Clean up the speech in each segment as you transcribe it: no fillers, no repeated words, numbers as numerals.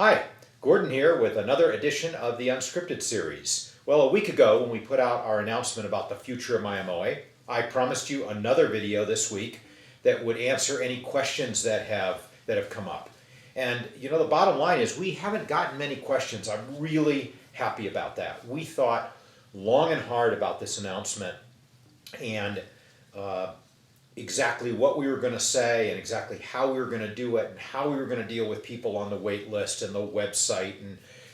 Hi, Gordon here with another edition of the Unscripted Series. Well, a week ago when we put out our announcement about the future of my MOA, I promised you another video this week that would answer any questions that have come up. And the bottom line is we haven't gotten many questions. I'm really happy about that. We thought long and hard about this announcement and exactly what we were going to say and exactly how we were going to do it and how we were going to deal with people on the wait list and the website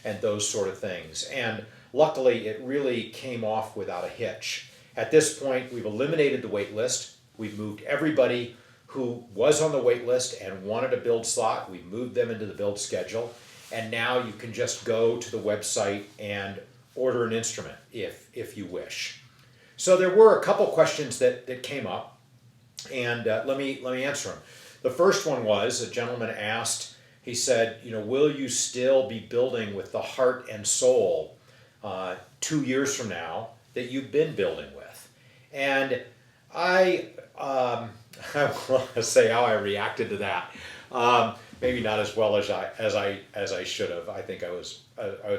and those sort of things. And luckily, it really came off without a hitch. At this point, we've eliminated the wait list. We've moved everybody who was on the wait list and wanted a build slot. We've moved them into the build schedule. And now you can just go to the website and order an instrument if you wish. So there were a couple questions that came up. And let me answer them. The first one was a gentleman asked, he said, will you still be building with the heart and soul 2 years from now that you've been building with? And I want to say how I reacted to that. Maybe not as well as I should have. I think I was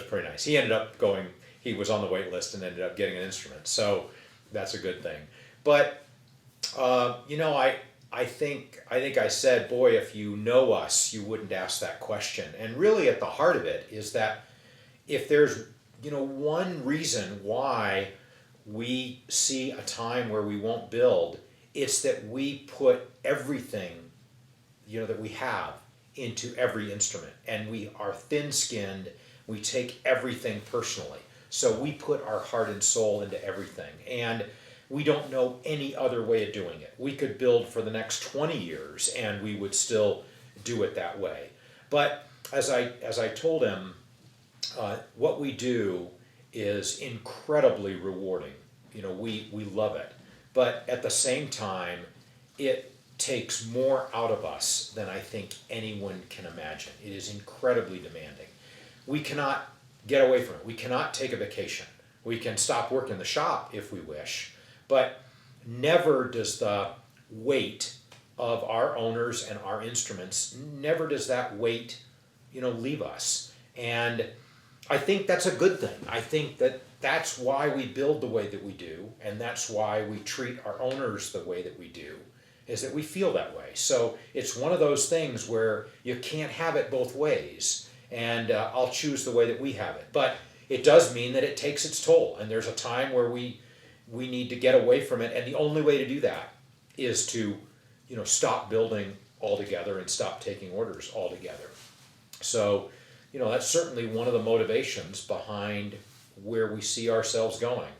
pretty nice. He ended up going. He was on the wait list and ended up getting an instrument. So that's a good thing. But I think I said, boy, if you know us, you wouldn't ask that question. And really at the heart of it is that if there's, one reason why we see a time where we won't build, it's that we put everything, that we have into every instrument. And we are thin-skinned. We take everything personally. So we put our heart and soul into everything. And we don't know any other way of doing it. We could build for the next 20 years and we would still do it that way. But as I told him, what we do is incredibly rewarding. We love it. But at the same time, it takes more out of us than I think anyone can imagine. It is incredibly demanding. We cannot get away from it. We cannot take a vacation. We can stop working the shop if we wish. But never does the weight of our owners and our instruments, never does that weight, leave us. And I think that's a good thing. I think that's why we build the way that we do, and that's why we treat our owners the way that we do, is that we feel that way. So it's one of those things where you can't have it both ways, and I'll choose the way that we have it. But it does mean that it takes its toll, and there's a time where we need to get away from it, and the only way to do that is to, stop building altogether and stop taking orders altogether. So, that's certainly one of the motivations behind where we see ourselves going.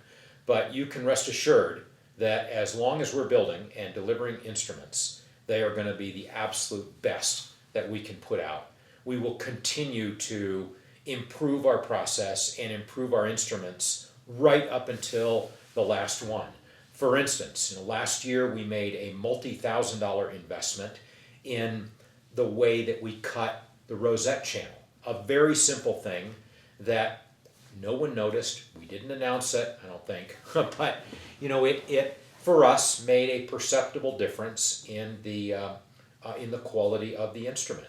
But you can rest assured that as long as we're building and delivering instruments, they are going to be the absolute best that we can put out. We will continue to improve our process and improve our instruments right up until the last one. For instance, last year we made a multi-$1,000 investment in the way that we cut the rosette channel. A very simple thing that no one noticed. We didn't announce it, I don't think, but it for us made a perceptible difference in the quality of the instrument.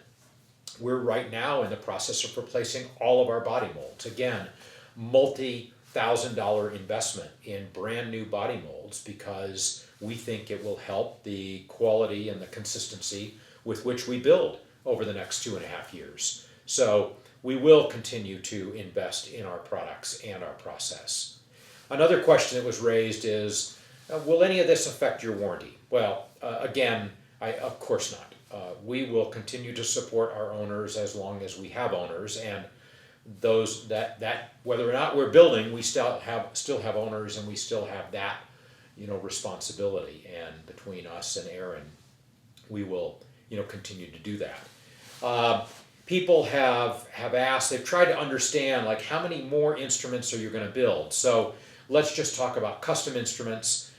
We're right now in the process of replacing all of our body molds. Again, multi-$1,000 investment in brand new body molds because we think it will help the quality and the consistency with which we build over the next 2.5 years. So we will continue to invest in our products and our process. Another question that was raised is, will any of this affect your warranty? Well, again, of course not. We will continue to support our owners as long as we have owners, and those that whether or not we're building, we still have owners, and we still have that responsibility. And between us and Aaron, we will continue to do that. People have asked, they've tried to understand like how many more instruments are you going to build. So let's just talk about custom instruments.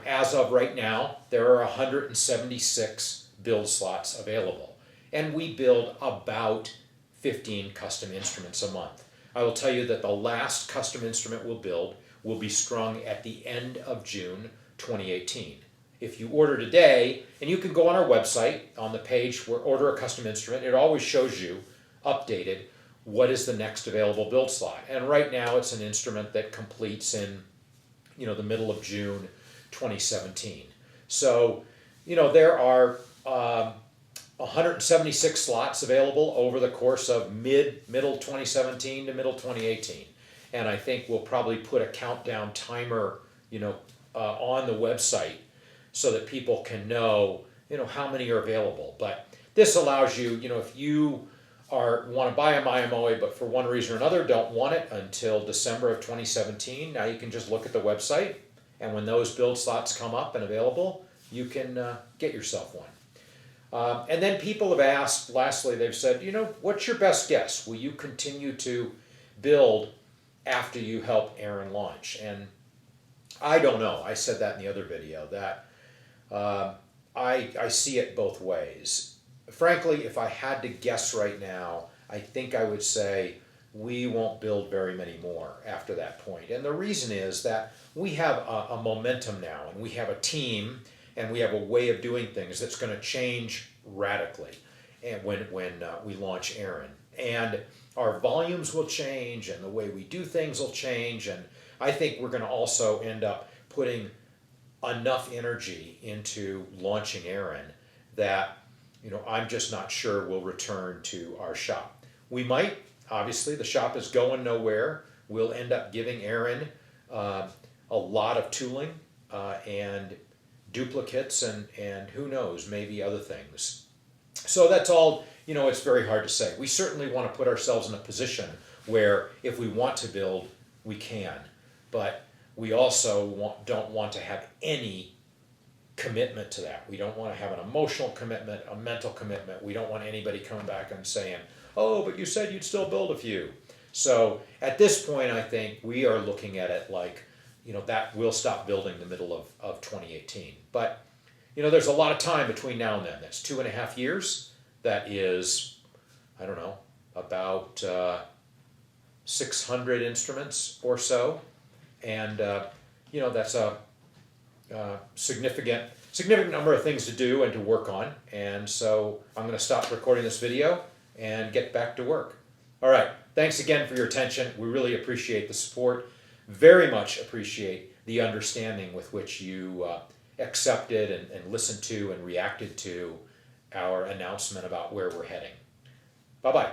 As of right now, there are 176 build slots available, and we build about 15 custom instruments a month. I will tell you that the last custom instrument we'll build will be strung at the end of June 2018. If you order today, and you can go on our website on the page where order a custom instrument, it always shows you updated what is the next available build slot. And right now it's an instrument that completes in the middle of June 2017. So there are 176 slots available over the course of middle 2017 to middle 2018. And I think we'll probably put a countdown timer on the website so that people can know how many are available. But this allows you, if you want to buy a MyMOA but for one reason or another don't want it until December of 2017, now you can just look at the website, and when those build slots come up and available, you can get yourself one. And then people have asked, lastly, they've said, what's your best guess? Will you continue to build after you help Aaron launch? And I don't know. I said that in the other video, that I see it both ways. Frankly, if I had to guess right now, I think I would say we won't build very many more after that point. And the reason is that we have a momentum now, and we have a team, and we have a way of doing things that's going to change radically and when we launch Aaron. And our volumes will change, and the way we do things will change, and I think we're going to also end up putting enough energy into launching Aaron that I'm just not sure we'll return to our shop. We might, obviously, the shop is going nowhere. We'll end up giving Aaron a lot of tooling and duplicates and who knows, maybe other things. So that's all, it's very hard to say. We certainly want to put ourselves in a position where if we want to build, we can. But we also don't want to have any commitment to that. We don't want to have an emotional commitment, a mental commitment. We don't want anybody coming back and saying, oh, but you said you'd still build a few. So at this point, I think we are looking at it like, that we'll stop building the middle of 2018. But, there's a lot of time between now and then. That's 2.5 years. That is, I don't know, about 600 instruments or so. And, that's a significant number of things to do and to work on. And so I'm going to stop recording this video and get back to work. All right. Thanks again for your attention. We really appreciate the support. Very much appreciate the understanding with which you accepted and listened to and reacted to our announcement about where we're heading. Bye-bye.